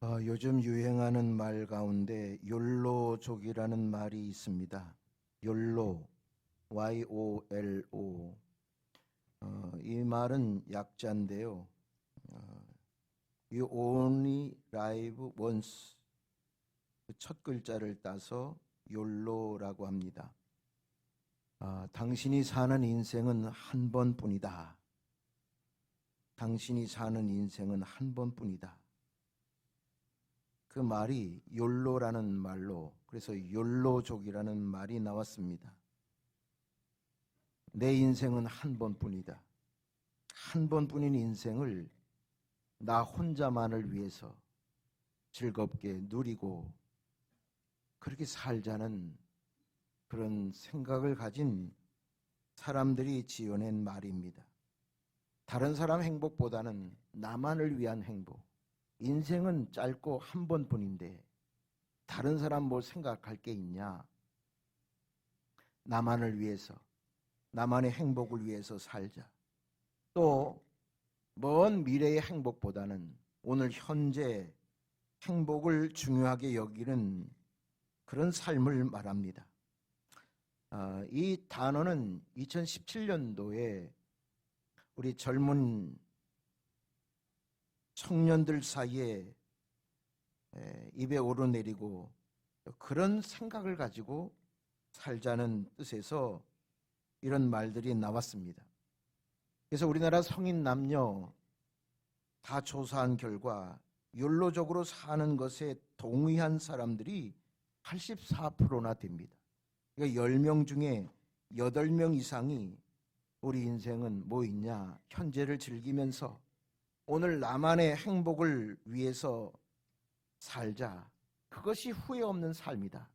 요즘 유행하는 말 가운데 욜로족이라는 말이 있습니다. 욜로, YOLO. 이 말은 약자인데요. You only live once. 그 첫 글자를 따서 욜로라고 합니다. 당신이 사는 인생은 한 번뿐이다. 당신이 사는 인생은 한 번뿐이다. 그 말이 욜로라는 말로, 그래서 욜로족이라는 말이 나왔습니다. 내 인생은 한 번뿐이다. 한 번뿐인 인생을 나 혼자만을 위해서 즐겁게 누리고 그렇게 살자는 그런 생각을 가진 사람들이 지어낸 말입니다. 다른 사람 행복보다는 나만을 위한 행복. 인생은 짧고 한 번뿐인데 다른 사람 뭐 생각할 게 있냐? 나만을 위해서, 나만의 행복을 위해서 살자. 또 먼 미래의 행복보다는 오늘 현재 행복을 중요하게 여기는 그런 삶을 말합니다. 이 단어는 2017년도에 우리 젊은 청년들 사이에 입에 오르내리고 그런 생각을 가지고 살자는 뜻에서 이런 말들이 나왔습니다. 그래서 우리나라 성인 남녀 다 조사한 결과 욜로적으로 사는 것에 동의한 사람들이 84%나 됩니다. 그러니까 10명 중에 8명 이상이 우리 인생은 뭐 있냐? 현재를 즐기면서 오늘 나만의 행복을 위해서 살자. 그것이 후회 없는 삶이다.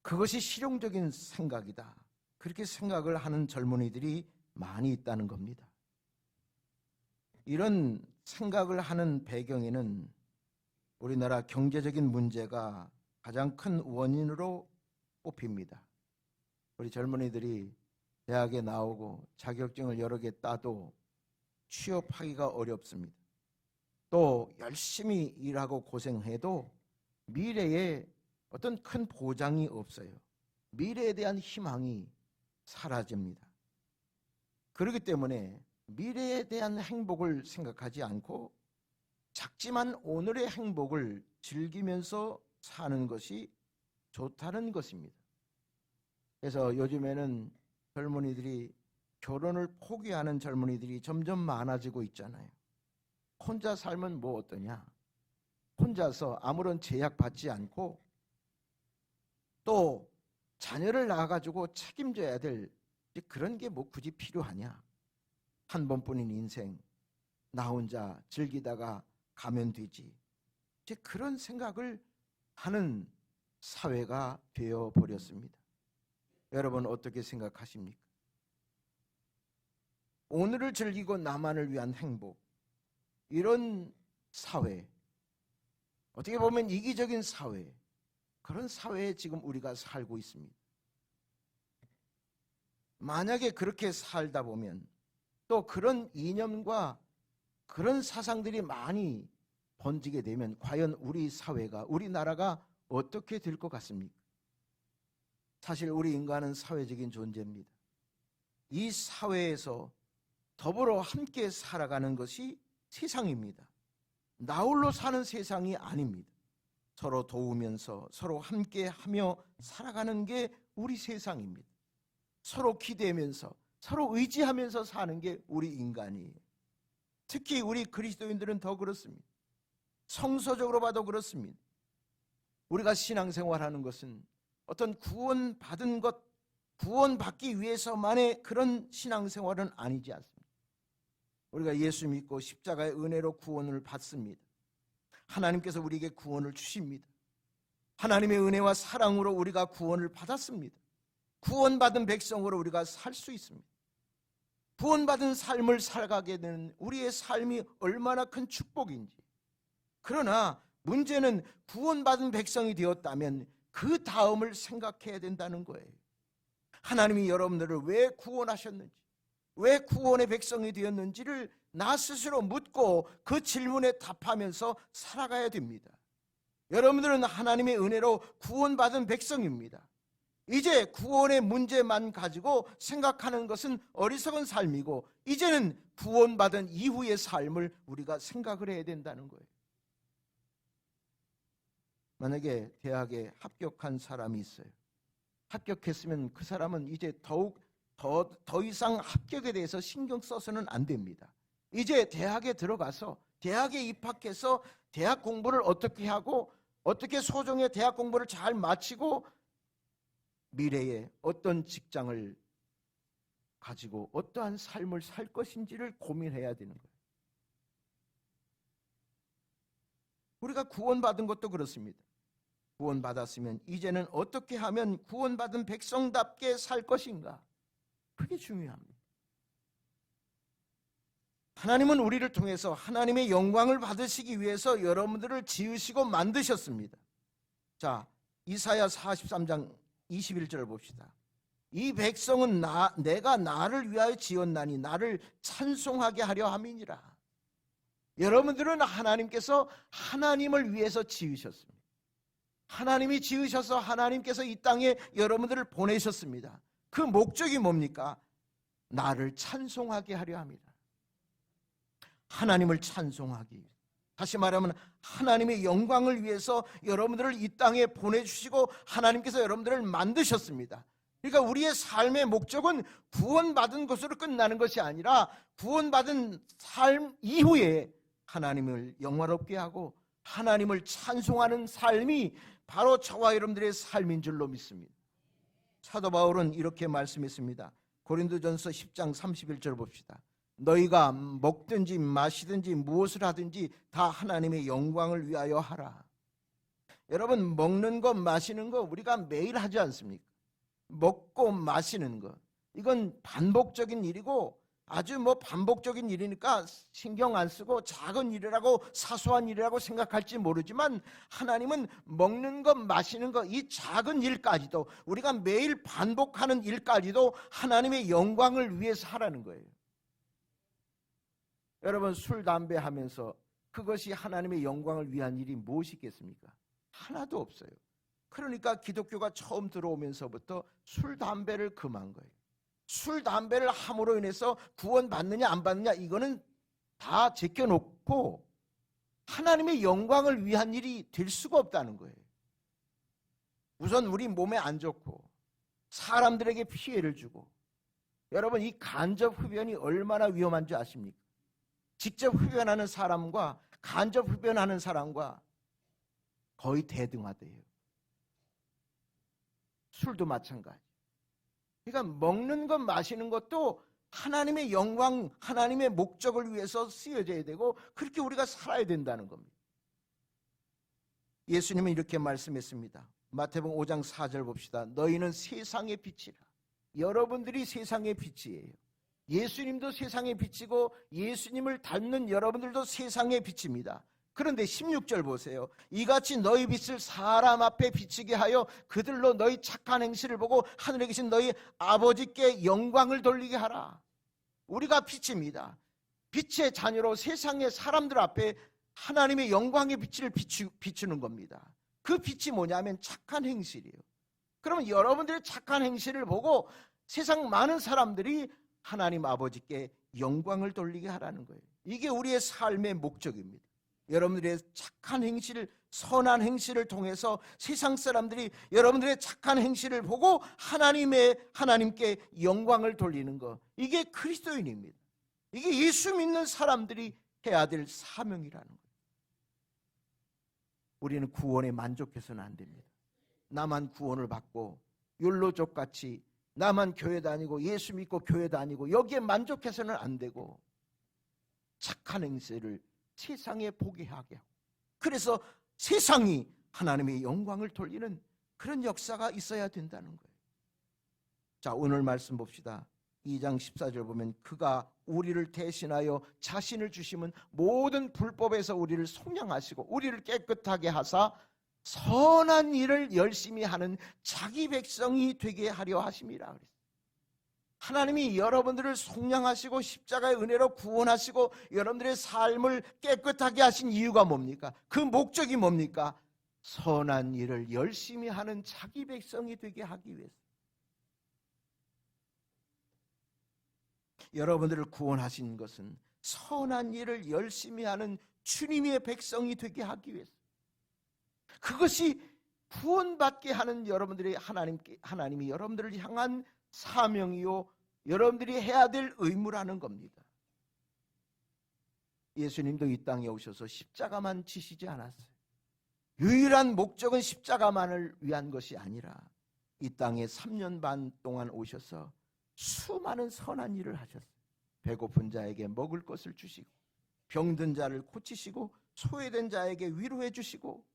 그것이 실용적인 생각이다. 그렇게 생각을 하는 젊은이들이 많이 있다는 겁니다. 이런 생각을 하는 배경에는 우리나라 경제적인 문제가 가장 큰 원인으로 꼽힙니다. 우리 젊은이들이 대학에 나오고 자격증을 여러 개 따도 취업하기가 어렵습니다. 또 열심히 일하고 고생해도 미래에 어떤 큰 보장이 없어요. 미래에 대한 희망이 사라집니다. 그렇기 때문에 미래에 대한 행복을 생각하지 않고 작지만 오늘의 행복을 즐기면서 사는 것이 좋다는 것입니다. 그래서 요즘에는 젊은이들이 결혼을 포기하는 젊은이들이 점점 많아지고 있잖아요. 혼자 살면 뭐 어떠냐? 혼자서 아무런 제약 받지 않고 또 자녀를 낳아가지고 책임져야 될 그런 게 뭐 굳이 필요하냐? 한 번뿐인 인생 나 혼자 즐기다가 가면 되지. 이제 그런 생각을 하는 사회가 되어버렸습니다. 여러분 어떻게 생각하십니까? 오늘을 즐기고 나만을 위한 행복, 이런 사회, 어떻게 보면 이기적인 사회, 그런 사회에 지금 우리가 살고 있습니다. 만약에 그렇게 살다 보면 또 그런 이념과 그런 사상들이 많이 번지게 되면 과연 우리 사회가, 우리나라가 어떻게 될 것 같습니까? 사실 우리 인간은 사회적인 존재입니다. 이 사회에서 더불어 함께 살아가는 것이 세상입니다. 나 홀로 사는 세상이 아닙니다. 서로 도우면서 서로 함께하며 살아가는 게 우리 세상입니다. 서로 기대면서 서로 의지하면서 사는 게 우리 인간이에요. 특히 우리 그리스도인들은 더 그렇습니다. 성서적으로 봐도 그렇습니다. 우리가 신앙생활하는 것은 어떤 구원받은 것, 구원받기 위해서만의 그런 신앙생활은 아니지 않습니다. 우리가 예수 믿고 십자가의 은혜로 구원을 받습니다. 하나님께서 우리에게 구원을 주십니다. 하나님의 은혜와 사랑으로 우리가 구원을 받았습니다. 구원받은 백성으로 우리가 살 수 있습니다. 구원받은 삶을 살아가게 되는 우리의 삶이 얼마나 큰 축복인지. 그러나 문제는 구원받은 백성이 되었다면 그 다음을 생각해야 된다는 거예요. 하나님이 여러분들을 왜 구원하셨는지, 왜 구원의 백성이 되었는지를 나 스스로 묻고 그 질문에 답하면서 살아가야 됩니다. 여러분들은 하나님의 은혜로 구원받은 백성입니다. 이제 구원의 문제만 가지고 생각하는 것은 어리석은 삶이고, 이제는 구원받은 이후의 삶을 우리가 생각을 해야 된다는 거예요. 만약에 대학에 합격한 사람이 있어요. 합격했으면 그 사람은 이제 더 이상 합격에 대해서 신경 써서는 안 됩니다. 이제 대학에 들어가서 대학에 입학해서 대학 공부를 어떻게 하고 어떻게 소정의 대학 공부를 잘 마치고 미래에 어떤 직장을 가지고 어떠한 삶을 살 것인지를 고민해야 되는 거예요. 우리가 구원받은 것도 그렇습니다. 구원받았으면 이제는 어떻게 하면 구원받은 백성답게 살 것인가? 그게 중요합니다. 하나님은 우리를 통해서 하나님의 영광을 받으시기 위해서 여러분들을 지으시고 만드셨습니다. 자, 이사야 43장 21절을 봅시다. 이 백성은 내가 나를 위하여 지었나니 나를 찬송하게 하려 함이니라. 여러분들은 하나님께서 하나님을 위해서 지으셨습니다. 하나님이 지으셔서 하나님께서 이 땅에 여러분들을 보내셨습니다. 그 목적이 뭡니까? 나를 찬송하게 하려 합니다. 하나님을 찬송하기, 다시 말하면 하나님의 영광을 위해서 여러분들을 이 땅에 보내주시고 하나님께서 여러분들을 만드셨습니다. 그러니까 우리의 삶의 목적은 구원받은 것으로 끝나는 것이 아니라 구원받은 삶 이후에 하나님을 영화롭게 하고 하나님을 찬송하는 삶이 바로 저와 여러분들의 삶인 줄로 믿습니다. 사도 바울은 이렇게 말씀했습니다. 고린도전서 10장 31절 봅시다. 너희가 먹든지 마시든지 무엇을 하든지 다 하나님의 영광을 위하여 하라. 여러분, 먹는 것 마시는 거 우리가 매일 하지 않습니까? 먹고 마시는 것, 이건 반복적인 일이고 아주 반복적인 일이니까 신경 안 쓰고 작은 일이라고 사소한 일이라고 생각할지 모르지만, 하나님은 먹는 것 마시는 것, 이 작은 일까지도, 우리가 매일 반복하는 일까지도 하나님의 영광을 위해서 하라는 거예요. 여러분, 술, 담배 하면서 그것이 하나님의 영광을 위한 일이 무엇이 있겠습니까? 하나도 없어요. 그러니까 기독교가 처음 들어오면서부터 술, 담배를 금한 거예요. 술, 담배를 함으로 인해서 구원받느냐 안 받느냐 이거는 다 제껴놓고 하나님의 영광을 위한 일이 될 수가 없다는 거예요. 우선 우리 몸에 안 좋고 사람들에게 피해를 주고, 여러분, 이 간접 흡연이 얼마나 위험한 줄 아십니까? 직접 흡연하는 사람과 간접 흡연하는 사람과 거의 대등하대요. 술도 마찬가지. 그러니까 먹는 것 마시는 것도 하나님의 영광, 하나님의 목적을 위해서 쓰여져야 되고 그렇게 우리가 살아야 된다는 겁니다. 예수님은 이렇게 말씀했습니다. 마태복음 5장 4절 봅시다. 너희는 세상의 빛이라. 여러분들이 세상의 빛이에요. 예수님도 세상의 빛이고 예수님을 닮는 여러분들도 세상의 빛입니다. 그런데 16절 보세요. 이같이 너희 빛을 사람 앞에 비치게 하여 그들로 너희 착한 행실을 보고 하늘에 계신 너희 아버지께 영광을 돌리게 하라. 우리가 빛입니다. 빛의 자녀로 세상의 사람들 앞에 하나님의 영광의 빛을 비추는 겁니다. 그 빛이 뭐냐면 착한 행실이에요. 그러면 여러분들의 착한 행실을 보고 세상 많은 사람들이 하나님 아버지께 영광을 돌리게 하라는 거예요. 이게 우리의 삶의 목적입니다. 여러분들의 착한 행실, 선한 행실을 통해서 세상 사람들이 여러분들의 착한 행실을 보고 하나님께 영광을 돌리는 것, 이게 그리스도인입니다. 이게 예수 믿는 사람들이 해야 될 사명이라는 거예요. 우리는 구원에 만족해서는 안 됩니다. 나만 구원을 받고 율로족같이 나만 교회 다니고 예수 믿고 교회 다니고 여기에 만족해서는 안 되고, 착한 행실을 세상에 보게 하게 하고, 그래서 세상이 하나님의 영광을 돌리는 그런 역사가 있어야 된다는 거예요. 자, 오늘 말씀 봅시다. 2장 14절 보면 그가 우리를 대신하여 자신을 주심은 모든 불법에서 우리를 속량하시고 우리를 깨끗하게 하사 선한 일을 열심히 하는 자기 백성이 되게 하려 하심이라 그랬어요. 하나님이 여러분들을 속량하시고 십자가의 은혜로 구원하시고 여러분들의 삶을 깨끗하게 하신 이유가 뭡니까? 그 목적이 뭡니까? 선한 일을 열심히 하는 자기 백성이 되게 하기 위해서. 여러분들을 구원하신 것은 선한 일을 열심히 하는 주님의 백성이 되게 하기 위해서. 그것이 구원받게 하는 여러분들의 하나님이 여러분들을 향한 사명이요, 여러분들이 해야 될 의무라는 겁니다. 예수님도 이 땅에 오셔서 십자가만 지시지 않았어요. 유일한 목적은 십자가만을 위한 것이 아니라 이 땅에 3년 반 동안 오셔서 수많은 선한 일을 하셨어요. 배고픈 자에게 먹을 것을 주시고, 병든 자를 고치시고, 소외된 자에게 위로해 주시고,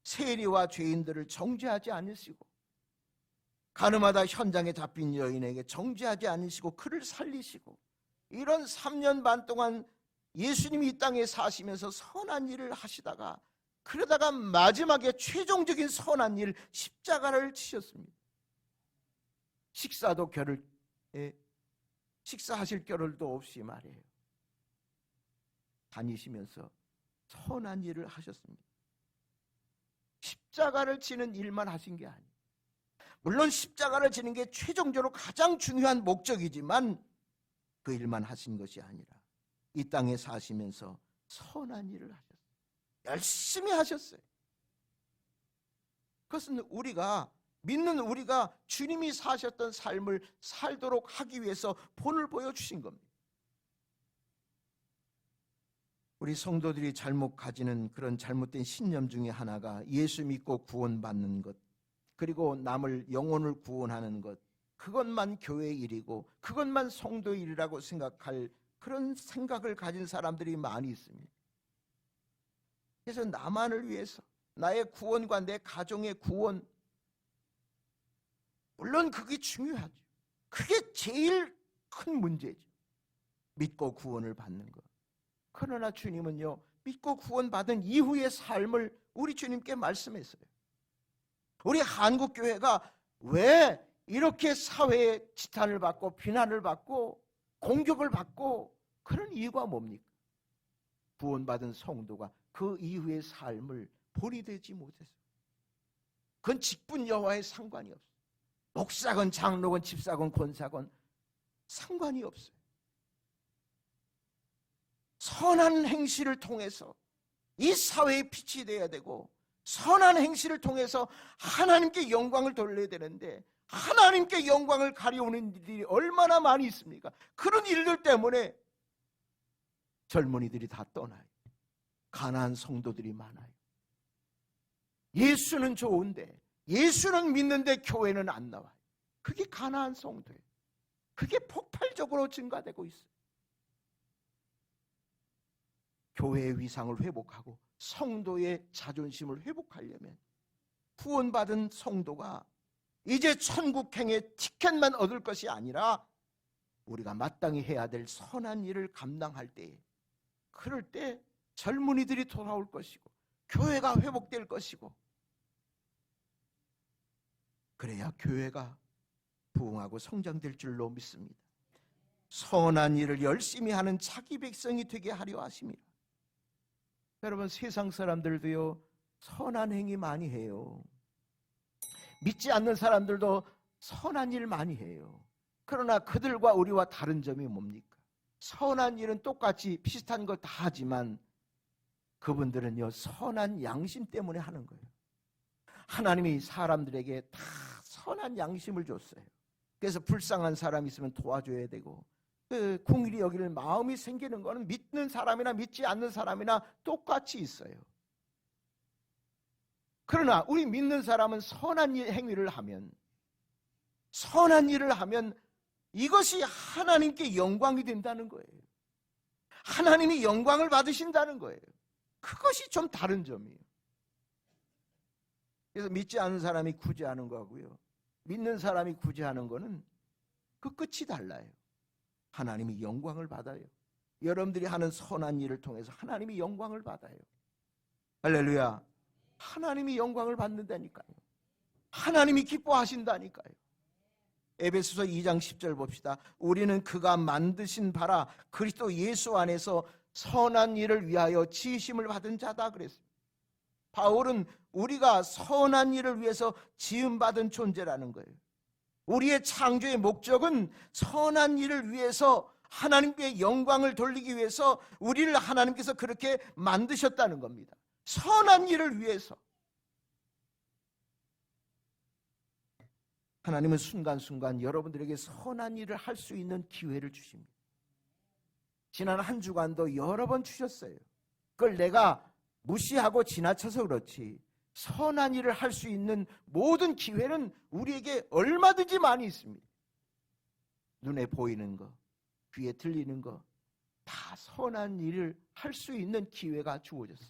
세리와 죄인들을 정죄하지 않으시고, 가늠하다 현장에 잡힌 여인에게 정죄하지 않으시고 그를 살리시고, 이런 3년 반 동안 예수님이 이 땅에 사시면서 선한 일을 하시다가, 그러다가 마지막에 최종적인 선한 일, 십자가를 치셨습니다. 식사하실 겨를도 없이 말이에요. 다니시면서 선한 일을 하셨습니다. 십자가를 지는 일만 하신 게 아니에요. 물론 십자가를 지는 게 최종적으로 가장 중요한 목적이지만 그 일만 하신 것이 아니라 이 땅에 사시면서 선한 일을 하셨어요. 열심히 하셨어요. 그것은 믿는 우리가 주님이 사셨던 삶을 살도록 하기 위해서 본을 보여주신 겁니다. 우리 성도들이 잘못 가지는 그런 잘못된 신념 중에 하나가 예수 믿고 구원받는 것, 그리고 남을 영혼을 구원하는 것, 그것만 교회의 일이고 그것만 성도의 일이라고 생각할 그런 생각을 가진 사람들이 많이 있습니다. 그래서 나만을 위해서, 나의 구원과 내 가정의 구원, 물론 그게 중요하죠. 그게 제일 큰 문제죠. 믿고 구원을 받는 것. 그러나 주님은요, 믿고 구원받은 이후의 삶을 우리 주님께 말씀했어요. 우리 한국교회가 왜 이렇게 사회의 지탄을 받고 비난을 받고 공격을 받고, 그런 이유가 뭡니까? 구원받은 성도가 그 이후의 삶을 본이 되지 못해서. 그건 직분 여하에 상관이 없어요. 목사건 장로건 집사건 권사건 상관이 없어요. 선한 행실을 통해서 이 사회의 빛이 되어야 되고, 선한 행실을 통해서 하나님께 영광을 돌려야 되는데, 하나님께 영광을 가려오는 일이 얼마나 많이 있습니까? 그런 일들 때문에 젊은이들이 다 떠나요. 가난한 성도들이 많아요. 예수는 좋은데, 예수는 믿는데 교회는 안 나와요. 그게 가난한 성도예요. 그게 폭발적으로 증가되고 있어요. 교회의 위상을 회복하고 성도의 자존심을 회복하려면 구원받은 성도가 이제 천국행의 티켓만 얻을 것이 아니라 우리가 마땅히 해야 될 선한 일을 감당할 때에, 그럴 때 젊은이들이 돌아올 것이고 교회가 회복될 것이고, 그래야 교회가 부흥하고 성장될 줄로 믿습니다. 선한 일을 열심히 하는 자기 백성이 되게 하려 하십니다. 여러분, 세상 사람들도요, 선한 행위 많이 해요. 믿지 않는 사람들도 선한 일 많이 해요. 그러나 그들과 우리와 다른 점이 뭡니까? 선한 일은 똑같이 비슷한 거 다 하지만 그분들은요, 선한 양심 때문에 하는 거예요. 하나님이 사람들에게 다 선한 양심을 줬어요. 그래서 불쌍한 사람이 있으면 도와줘야 되고, 그 공의를 여기는 마음이 생기는 거는 믿는 사람이나 믿지 않는 사람이나 똑같이 있어요. 그러나 우리 믿는 사람은 선한 행위를 하면, 선한 일을 하면 이것이 하나님께 영광이 된다는 거예요. 하나님이 영광을 받으신다는 거예요. 그것이 좀 다른 점이에요. 그래서 믿지 않는 사람이 구제하는 거고요, 믿는 사람이 구제하는 거는 그 끝이 달라요. 하나님이 영광을 받아요. 여러분들이 하는 선한 일을 통해서 하나님이 영광을 받아요. 할렐루야. 하나님이 영광을 받는다니까요. 하나님이 기뻐하신다니까요. 에베소서 2장 10절 봅시다. 우리는 그가 만드신 바라 그리스도 예수 안에서 선한 일을 위하여 지으심을 받은 자다 그랬습니다. 바울은 우리가 선한 일을 위해서 지음받은 존재라는 거예요. 우리의 창조의 목적은 선한 일을 위해서 하나님께 영광을 돌리기 위해서 우리를 하나님께서 그렇게 만드셨다는 겁니다. 선한 일을 위해서. 하나님은 순간순간 여러분들에게 선한 일을 할 수 있는 기회를 주십니다. 지난 한 주간도 여러 번 주셨어요. 그걸 내가 무시하고 지나쳐서 그렇지 선한 일을 할 수 있는 모든 기회는 우리에게 얼마든지 많이 있습니다. 눈에 보이는 거, 귀에 들리는 거 다 선한 일을 할 수 있는 기회가 주어졌어요.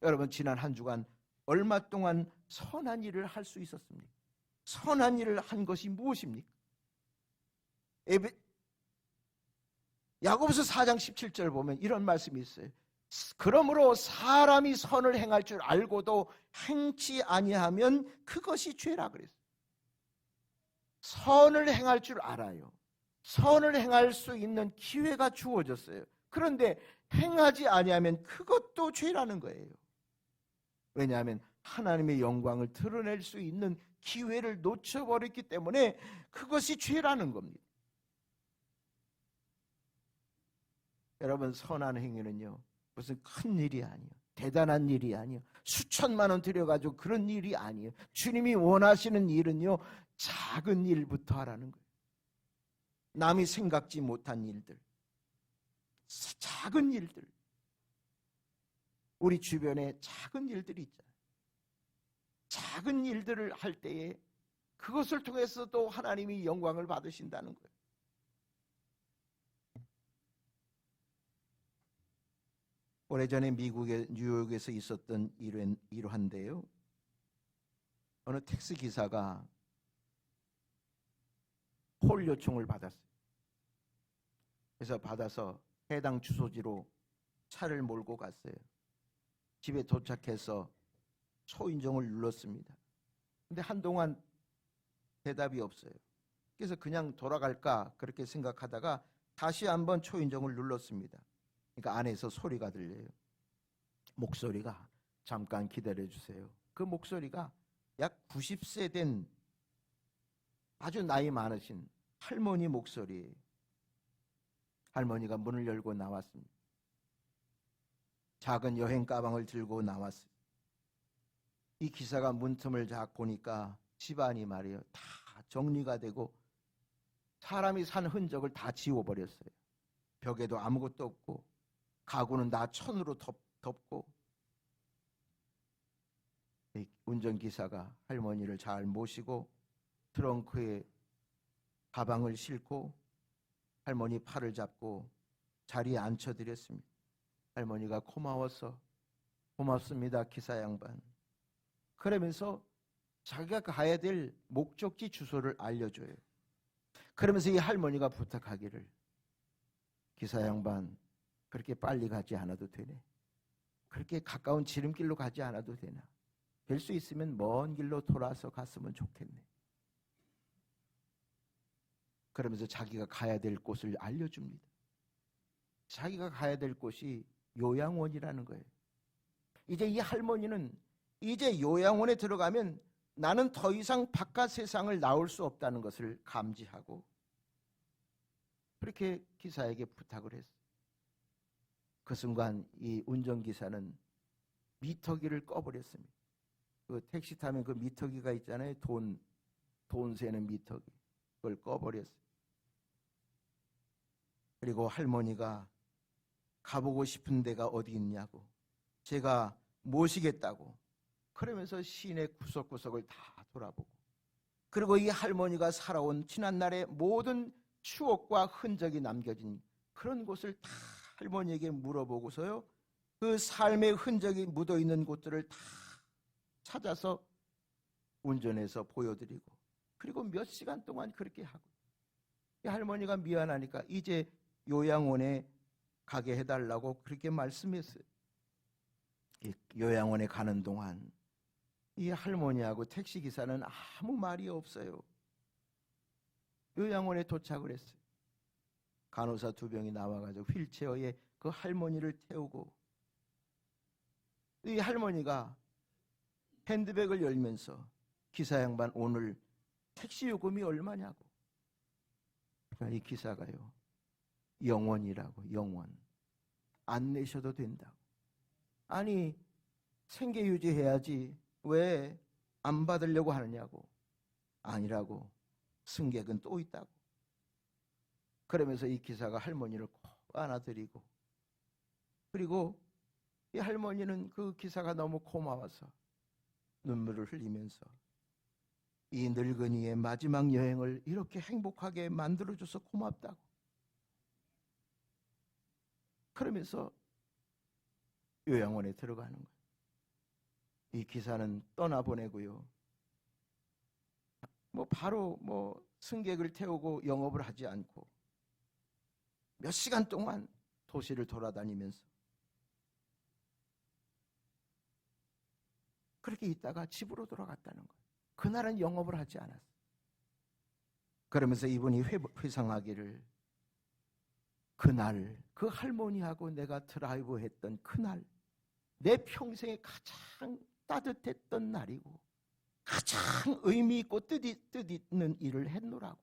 여러분 지난 한 주간 얼마 동안 선한 일을 할 수 있었습니까? 선한 일을 한 것이 무엇입니까? 야고보서 4장 17절 보면 이런 말씀이 있어요. 그러므로 사람이 선을 행할 줄 알고도 행치 아니하면 그것이 죄라 그랬어요. 선을 행할 줄 알아요. 선을 행할 수 있는 기회가 주어졌어요. 그런데 행하지 아니하면 그것도 죄라는 거예요. 왜냐하면 하나님의 영광을 드러낼 수 있는 기회를 놓쳐버렸기 때문에 그것이 죄라는 겁니다. 여러분 선한 행위는요 무슨 큰 일이 아니에요. 대단한 일이 아니에요. 수천만 원 들여가지고 그런 일이 아니에요. 주님이 원하시는 일은요 작은 일부터 하라는 거예요. 남이 생각지 못한 일들, 작은 일들, 우리 주변에 작은 일들이 있잖아요. 작은 일들을 할 때에 그것을 통해서도 하나님이 영광을 받으신다는 거예요. 오래전에 미국의 뉴욕에서 있었던 일화인데요. 어느 택시 기사가 콜 요청을 받았어요. 그래서 받아서 해당 주소지로 차를 몰고 갔어요. 집에 도착해서 초인종을 눌렀습니다. 근데 한동안 대답이 없어요. 그래서 그냥 돌아갈까 그렇게 생각하다가 다시 한번 초인종을 눌렀습니다. 그러니까 안에서 소리가 들려요. 목소리가 잠깐 기다려주세요. 그 목소리가 약 90세 된 아주 나이 많으신 할머니 목소리예요. 할머니가 문을 열고 나왔습니다. 작은 여행 가방을 들고 나왔어요. 이 기사가 문틈을 쫙 보니까 집안이 말이에요. 다 정리가 되고 사람이 산 흔적을 다 지워버렸어요. 벽에도 아무것도 없고 가구는 다 천으로 덮고. 운전기사가 할머니를 잘 모시고 트렁크에 가방을 싣고 할머니 팔을 잡고 자리에 앉혀드렸습니다. 할머니가 고마워서 고맙습니다 기사 양반. 그러면서 자기가 가야 될 목적지 주소를 알려줘요. 그러면서 이 할머니가 부탁하기를 기사 양반 그렇게 빨리 가지 않아도 되네. 그렇게 가까운 지름길로 가지 않아도 되나. 될 수 있으면 먼 길로 돌아서 갔으면 좋겠네. 그러면서 자기가 가야 될 곳을 알려줍니다. 자기가 가야 될 곳이 요양원이라는 거예요. 이제 이 할머니는 이제 요양원에 들어가면 나는 더 이상 바깥 세상을 나올 수 없다는 것을 감지하고 그렇게 기사에게 부탁을 했어요. 그 순간 이 운전기사는 미터기를 꺼버렸습니다. 그 택시 타면 그 미터기가 있잖아요. 돈 세는 미터기. 그걸 꺼버렸어요. 그리고 할머니가 가보고 싶은 데가 어디 있냐고 제가 모시겠다고 그러면서 시내 구석구석을 다 돌아보고 그리고 이 할머니가 살아온 지난날의 모든 추억과 흔적이 남겨진 그런 곳을 다 할머니에게 물어보고서요 그 삶의 흔적이 묻어있는 곳들을 다 찾아서 운전해서 보여드리고 그리고 몇 시간 동안 그렇게 하고 이 할머니가 미안하니까 이제 요양원에 가게 해달라고 그렇게 말씀했어요. 요양원에 가는 동안 이 할머니하고 택시기사는 아무 말이 없어요. 요양원에 도착을 했어요. 간호사 2명이 나와가지고 휠체어에 그 할머니를 태우고, 이 할머니가 핸드백을 열면서 기사 양반 오늘 택시 요금이 얼마냐고. 그러니까 이 기사가요, 영원이라고. 영원 안 내셔도 된다고. 아니 생계 유지해야지 왜 안 받으려고 하느냐고. 아니라고, 승객은 또 있다고. 그러면서 이 기사가 할머니를 꼭 안아드리고, 그리고 이 할머니는 그 기사가 너무 고마워서 눈물을 흘리면서 이 늙은이의 마지막 여행을 이렇게 행복하게 만들어줘서 고맙다고. 그러면서 요양원에 들어가는 거예요. 이 기사는 떠나보내고요, 바로 승객을 태우고 영업을 하지 않고 몇 시간 동안 도시를 돌아다니면서 그렇게 있다가 집으로 돌아갔다는 거예요. 그날은 영업을 하지 않았어요. 그러면서 이분이 회상하기를, 그날 그 할머니하고 내가 드라이브 했던 그날 내 평생에 가장 따뜻했던 날이고 가장 의미 있고 뜻 있는 일을 했노라고,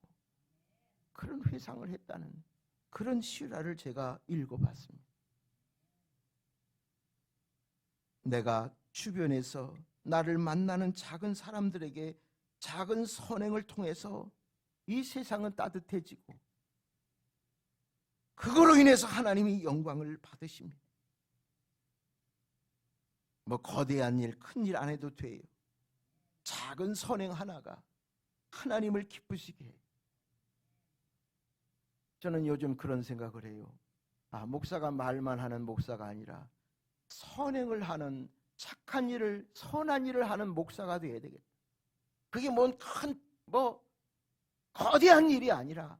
그런 회상을 했다는 그런 실화를 제가 읽어봤습니다. 내가 주변에서 나를 만나는 작은 사람들에게 작은 선행을 통해서 이 세상은 따뜻해지고 그걸로 인해서 하나님이 영광을 받으십니다. 거대한 일, 큰 일 안 해도 돼요. 작은 선행 하나가 하나님을 기쁘시게 해요. 저는 요즘 그런 생각을 해요. 목사가 말만 하는 목사가 아니라 선행을 하는, 착한 일을, 선한 일을 하는 목사가 되어야 되겠다. 그게 거대한 일이 아니라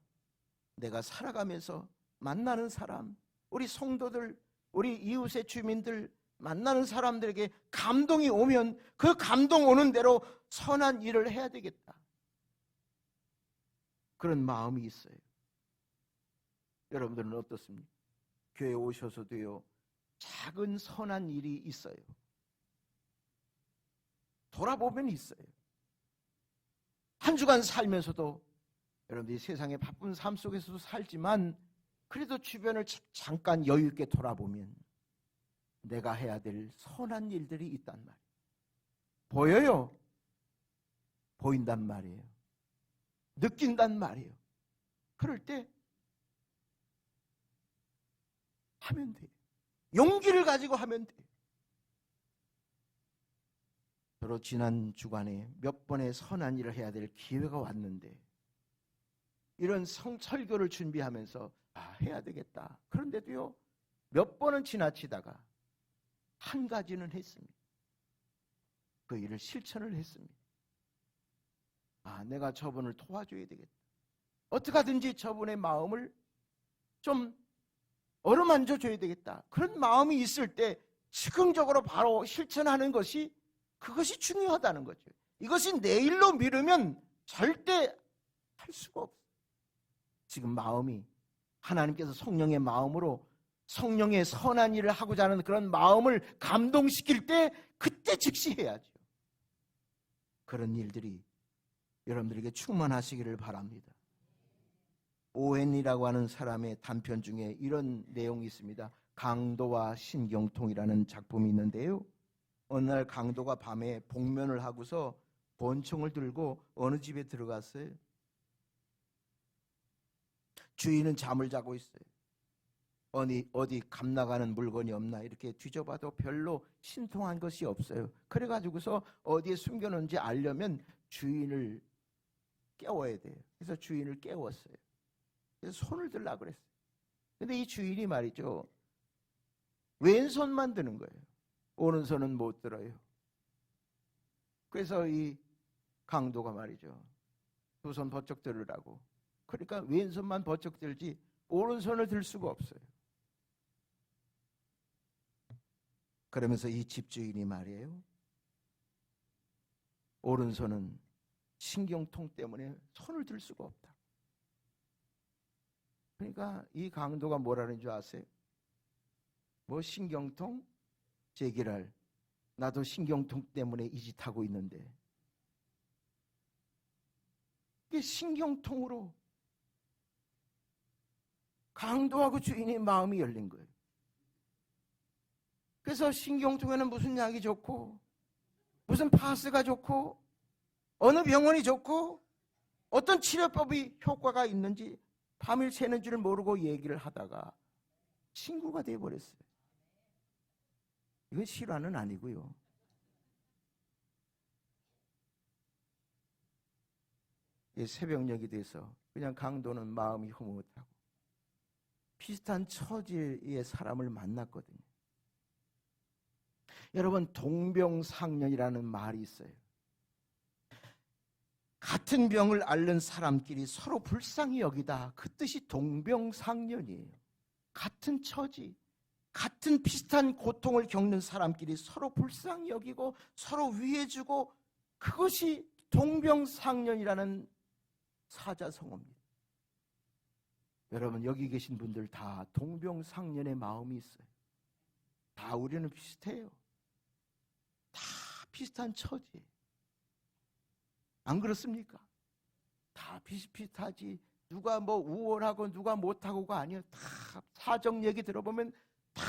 내가 살아가면서 만나는 사람, 우리 성도들, 우리 이웃의 주민들 만나는 사람들에게 감동이 오면 그 감동 오는 대로 선한 일을 해야 되겠다. 그런 마음이 있어요. 여러분들은 어떻습니까? 교회 오셔서도요, 작은 선한 일이 있어요. 돌아보면 있어요. 한 주간 살면서도 여러분들이 세상의 바쁜 삶 속에서도 살지만 그래도 주변을 잠깐 여유 있게 돌아보면 내가 해야 될 선한 일들이 있단 말이에요. 보여요. 보인단 말이에요. 느낀단 말이에요. 그럴 때 하면 돼요. 용기를 가지고 하면 돼요. 저로 지난 주간에 몇 번의 선한 일을 해야 될 기회가 왔는데 이런 설교를 준비하면서 해야 되겠다. 그런데도요, 몇 번은 지나치다가 한 가지는 했습니다. 그 일을 실천을 했습니다. 내가 저분을 도와줘야 되겠다. 어떻게 하든지 저분의 마음을 좀 어루만져 줘야 되겠다. 그런 마음이 있을 때 즉흥적으로 바로 실천하는 것이, 그것이 중요하다는 거죠. 이것이 내일로 미루면 절대 할 수가 없어요. 지금 마음이 하나님께서 성령의 마음으로 성령의 선한 일을 하고자 하는 그런 마음을 감동시킬 때 그때 즉시 해야죠. 그런 일들이 여러분들에게 충만하시기를 바랍니다. 오웬이라고 하는 사람의 단편 중에 이런 내용이 있습니다. 강도와 신경통이라는 작품이 있는데요, 어느 날 강도가 밤에 복면을 하고서 권총을 들고 어느 집에 들어갔어요. 주인은 잠을 자고 있어요. 어디 감나가는 물건이 없나 이렇게 뒤져봐도 별로 신통한 것이 없어요. 그래가지고서 어디에 숨겨놓은지 알려면 주인을 깨워야 돼요. 그래서 주인을 깨웠어요. 그래서 손을 들라고 그랬어요. 근데 이 주인이 말이죠, 왼손만 드는 거예요. 오른손은 못 들어요. 그래서 이 강도가 말이죠, 두 손 버쩍 들으라고. 그러니까 왼손만 버쩍 들지 오른손을 들 수가 없어요. 그러면서 이 집주인이 말이에요, 오른손은 신경통 때문에 손을 들 수가 없다. 그러니까 이 강도가 뭐라는 줄 아세요? 뭐 신경통? 제기랄. 나도 신경통 때문에 이 짓 하고 있는데. 이게 신경통으로 강도하고 주인의 마음이 열린 거예요. 그래서 신경통에는 무슨 약이 좋고, 무슨 파스가 좋고, 어느 병원이 좋고, 어떤 치료법이 효과가 있는지 밤일 새는 줄 모르고 얘기를 하다가 친구가 되어버렸어요. 이건 실화는 아니고요. 새벽녘이 돼서 그냥 강도는 마음이 흐뭇하고 비슷한 처지의 사람을 만났거든요. 여러분, 동병상련이라는 말이 있어요. 같은 병을 앓는 사람끼리 서로 불쌍히 여기다. 그 뜻이 동병상련이에요. 같은 처지, 같은 비슷한 고통을 겪는 사람끼리 서로 불쌍히 여기고 서로 위해주고, 그것이 동병상련이라는 사자성어입니다. 여러분, 여기 계신 분들 다 동병상련의 마음이 있어요. 다 우리는 비슷해요. 다 비슷한 처지예요. 안 그렇습니까? 다 비슷비슷하지. 누가 뭐 우월하고 누가 못하고가 아니에요. 다 사정 얘기 들어보면 다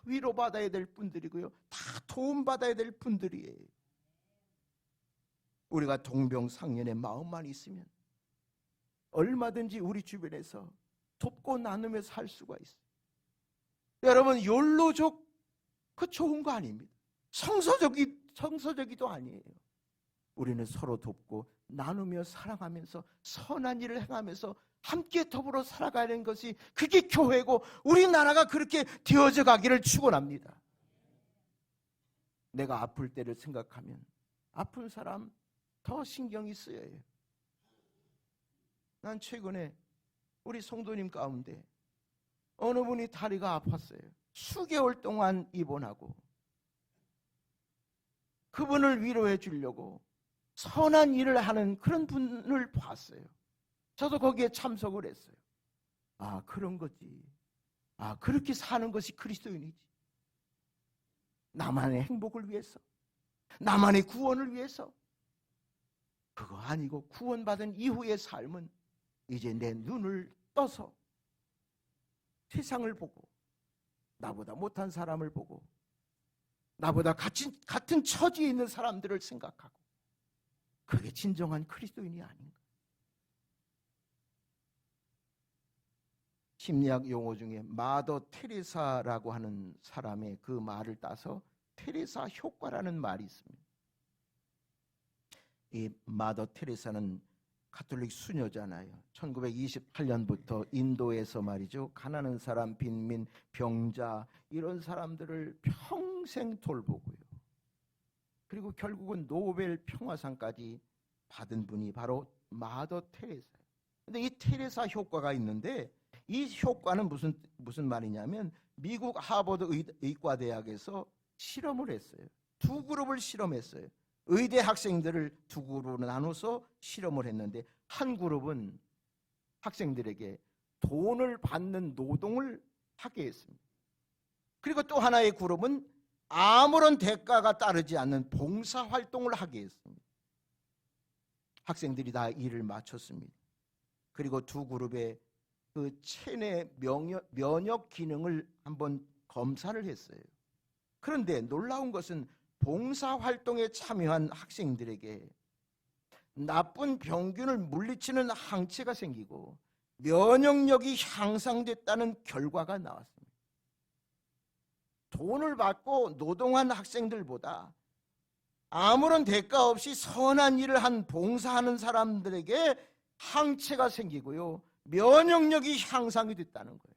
위로받아야 될 분들이고요. 다 도움받아야 될 분들이에요. 우리가 동병상련의 마음만 있으면 얼마든지 우리 주변에서 돕고 나누며 살 수가 있어요. 여러분, 욜로족 그 좋은 거 아닙니다. 성서적이도 아니에요. 우리는 서로 돕고 나누며 사랑하면서 선한 일을 행하면서 함께 더불어 살아가는 것이, 그게 교회고 우리나라가 그렇게 되어져 가기를 축원합니다. 내가 아플 때를 생각하면 아픈 사람 더 신경이 쓰여요. 난 최근에 우리 성도님 가운데 어느 분이 다리가 아팠어요. 수개월 동안 입원하고, 그분을 위로해 주려고 선한 일을 하는 그런 분을 봤어요. 저도 거기에 참석을 했어요. 아, 그런 거지. 아, 그렇게 사는 것이 그리스도인이지. 나만의 행복을 위해서, 나만의 구원을 위해서. 그거 아니고 구원받은 이후의 삶은 이제 내 눈을 떠서 세상을 보고, 나보다 못한 사람을 보고, 나보다 같은 처지에 있는 사람들을 생각하고, 그게 진정한 그리스도인이 아닌가. 심리학 용어 중에 마더 테레사라고 하는 사람의 그 말을 따서 테레사 효과라는 말이 있습니다. 이 마더 테레사는 가톨릭 수녀잖아요. 1928년부터 인도에서 말이죠, 가난한 사람, 빈민, 병자 이런 사람들을 평생 돌보고요. 그리고 결국은 노벨 평화상까지 받은 분이 바로 마더 테레사예요. 근데 이 테레사 효과가 있는데, 이 효과는 무슨 말이냐면, 미국 하버드 의과대학에서 실험을 했어요. 두 그룹을 실험했어요. 의대 학생들을 두 그룹으로 나눠서 실험을 했는데, 한 그룹은 학생들에게 돈을 받는 노동을 하게 했습니다. 그리고 또 하나의 그룹은 아무런 대가가 따르지 않는 봉사활동을 하게 했습니다. 학생들이 다 일을 마쳤습니다. 그리고 두 그룹의 그 체내 면역 기능을 한번 검사를 했어요. 그런데 놀라운 것은 봉사활동에 참여한 학생들에게 나쁜 병균을 물리치는 항체가 생기고 면역력이 향상됐다는 결과가 나왔습니다. 돈을 받고 노동한 학생들보다 아무런 대가 없이 선한 일을 한 봉사하는 사람들에게 항체가 생기고요, 면역력이 향상이 됐다는 거예요.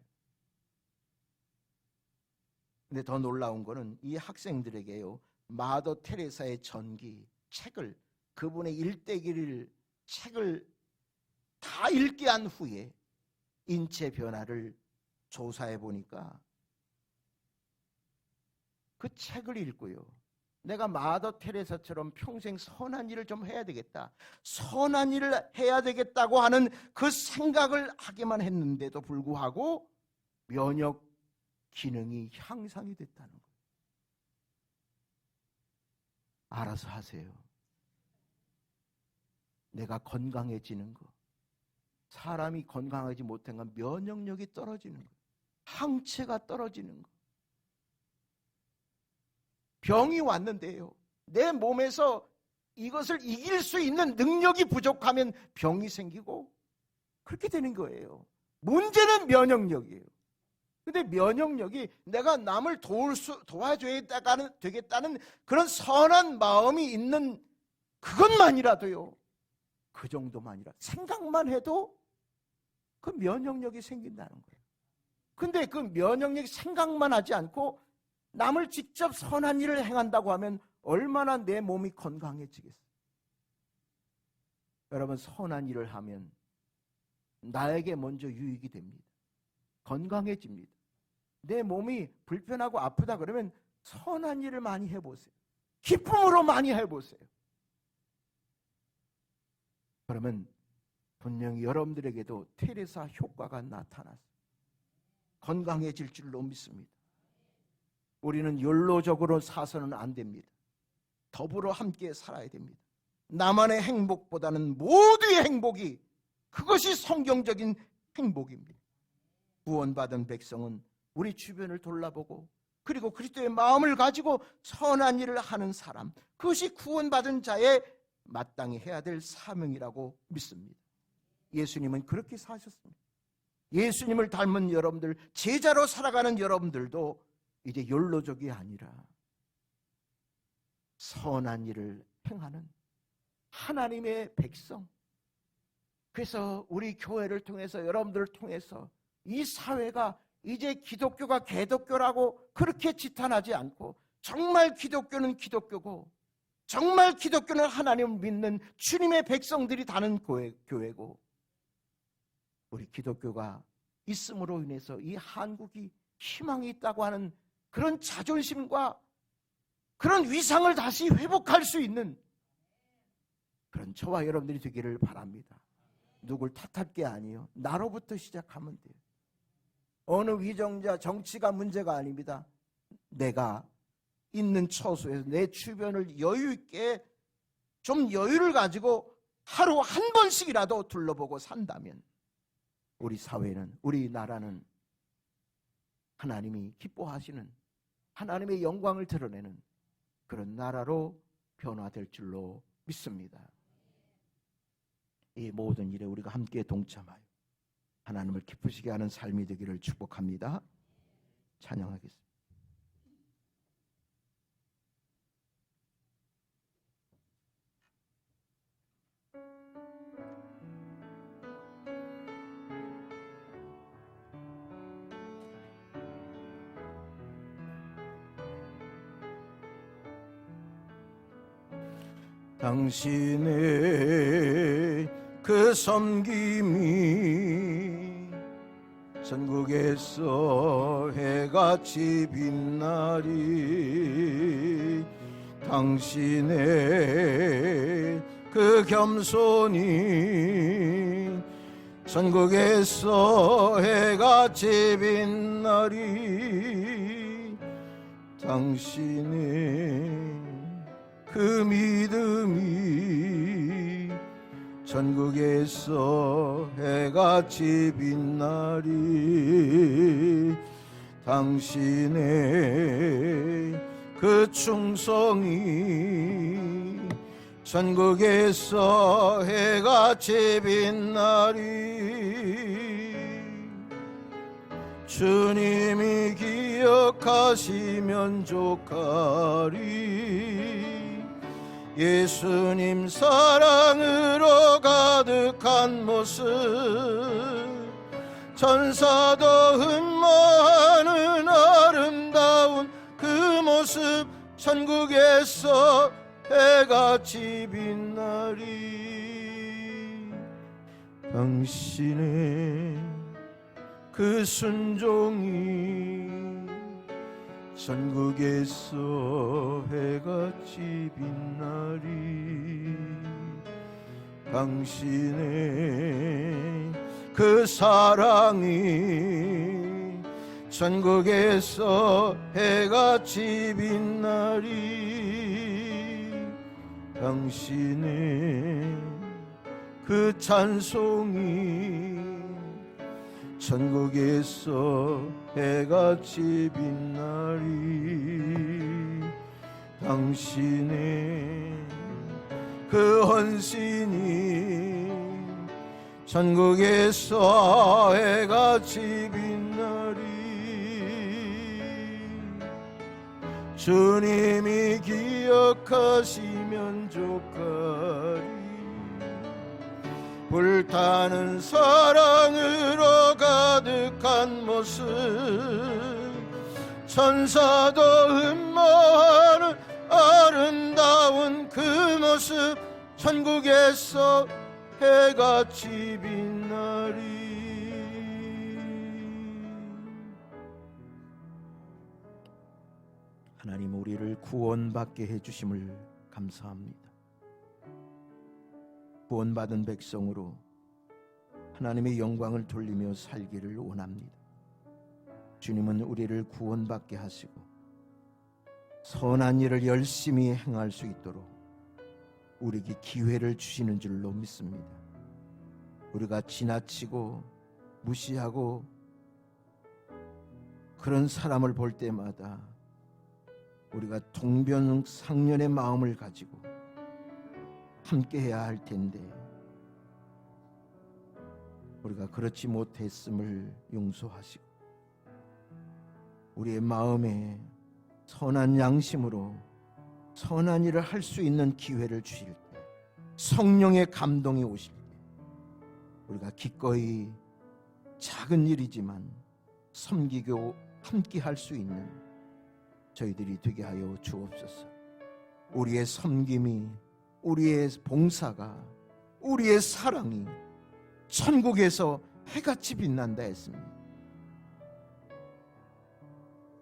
근데 더 놀라운 거는 이 학생들에게요, 마더 테레사의 전기 책을, 그분의 일대기를 책을 다 읽게 한 후에 인체 변화를 조사해 보니까 그 책을 읽고요, 내가 마더 테레사처럼 평생 선한 일을 좀 해야 되겠다, 선한 일을 해야 되겠다고 하는 그 생각을 하기만 했는데도 불구하고 면역 기능이 향상이 됐다는 거예요. 알아서 하세요. 내가 건강해지는 거, 사람이 건강하지 못한 건 면역력이 떨어지는 거, 항체가 떨어지는 거. 병이 왔는데요, 내 몸에서 이것을 이길 수 있는 능력이 부족하면 병이 생기고 그렇게 되는 거예요. 문제는 면역력이에요. 근데 면역력이 내가 남을 도와줘야 되겠다는 그런 선한 마음이 있는 그것만이라도요, 그 정도만이라 생각만 해도 그 면역력이 생긴다는 거예요. 근데 그 면역력이 생각만 하지 않고 남을 직접 선한 일을 행한다고 하면 얼마나 내 몸이 건강해지겠어요. 여러분, 선한 일을 하면 나에게 먼저 유익이 됩니다. 건강해집니다. 내 몸이 불편하고 아프다 그러면 선한 일을 많이 해보세요. 기쁨으로 많이 해보세요. 그러면 분명히 여러분들에게도 테레사 효과가 나타났어요. 건강해질 줄로 믿습니다. 우리는 욜로적으로 사서는 안 됩니다. 더불어 함께 살아야 됩니다. 나만의 행복보다는 모두의 행복이, 그것이 성경적인 행복입니다. 구원받은 백성은 우리 주변을 돌아보고 그리고 그리스도의 마음을 가지고 선한 일을 하는 사람, 그것이 구원받은 자의 마땅히 해야 될 사명이라고 믿습니다. 예수님은 그렇게 사셨습니다. 예수님을 닮은 여러분들, 제자로 살아가는 여러분들도 이제 욜로족이 아니라 선한 일을 행하는 하나님의 백성. 그래서 우리 교회를 통해서, 여러분들을 통해서 이 사회가 이제 기독교가 개독교라고 그렇게 지탄하지 않고, 정말 기독교는 기독교고, 정말 기독교는 하나님을 믿는 주님의 백성들이 다는 교회고, 우리 기독교가 있음으로 인해서 이 한국이 희망이 있다고 하는 그런 자존심과 그런 위상을 다시 회복할 수 있는 그런 저와 여러분들이 되기를 바랍니다. 누굴 탓할 게 아니에요. 나로부터 시작하면 돼요. 어느 위정자, 정치가 문제가 아닙니다. 내가 있는 처소에서 내 주변을 여유 있게, 좀 여유를 가지고 하루 한 번씩이라도 둘러보고 산다면 우리 사회는, 우리 나라는 하나님이 기뻐하시는, 하나님의 영광을 드러내는 그런 나라로 변화될 줄로 믿습니다. 이 모든 일에 우리가 함께 동참하여 하나님을 기쁘시게 하는 삶이 되기를 축복합니다. 찬양하겠습니다. 당신의 그 섬김이 전국에서 해같이 빛나리. 당신의 그 겸손이 전국에서 해같이 빛나리. 당신의 그 믿음이 전국에서 해같이 빛나리. 당신의 그 충성이 전국에서 해같이 빛나리. 주님이 기억하시면 족하리. 예수님 사랑으로 가득한 모습, 천사도 흠모하는 아름다운 그 모습, 천국에서 해같이 빛나리. 당신의 그 순종이 천국에서 해같이 빛나리. 당신의 그 사랑이 천국에서 해같이 빛나리. 당신의 그 찬송이 천국에서 해같이 빛나리. 당신의 그 헌신이 천국에서 해같이 빛나리. 주님이 기억하시면 족하리. 불타는 사랑으로 가득한 모습, 천사도 흠모하는 아름다운 그 모습, 천국에서 해같이 빛나리. 하나님, 우리를 구원받게 해주심을 감사합니다. 구원받은 백성으로 하나님의 영광을 돌리며 살기를 원합니다. 주님은 우리를 구원받게 하시고 선한 일을 열심히 행할 수 있도록 우리에게 기회를 주시는 줄로 믿습니다. 우리가 지나치고 무시하고 그런 사람을 볼 때마다 우리가 동병상련의 마음을 가지고 함께해야 할 텐데 우리가 그렇지 못했음을 용서하시고 우리의 마음에 선한 양심으로 선한 일을 할 수 있는 기회를 주실 때, 성령의 감동이 오실 때 우리가 기꺼이 작은 일이지만 섬기고 함께 할 수 있는 저희들이 되게 하여 주옵소서. 우리의 섬김이, 우리의 봉사가, 우리의 사랑이 천국에서 해같이 빛난다 했습니다.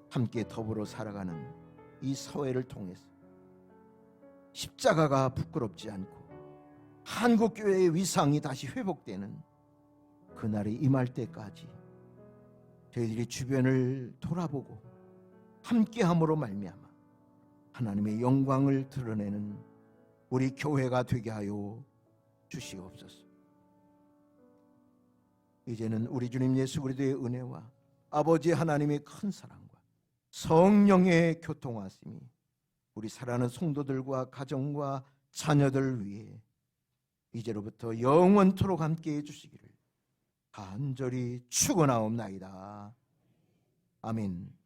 함께 더불어 살아가는 이 사회를 통해서 십자가가 부끄럽지 않고 한국교회의 위상이 다시 회복되는 그날이 임할 때까지 저희들이 주변을 돌아보고 함께함으로 말미암아 하나님의 영광을 드러내는 우리 교회가 되게 하여 주시옵소서. 이제는 우리 주님 예수 그리스도의 은혜와 아버지 하나님의 큰 사랑과 성령의 교통하심이 우리 사랑하는 성도들과 가정과 자녀들 위해 이제로부터 영원토록 함께해 주시기를 간절히 축원하옵나이다. 아멘.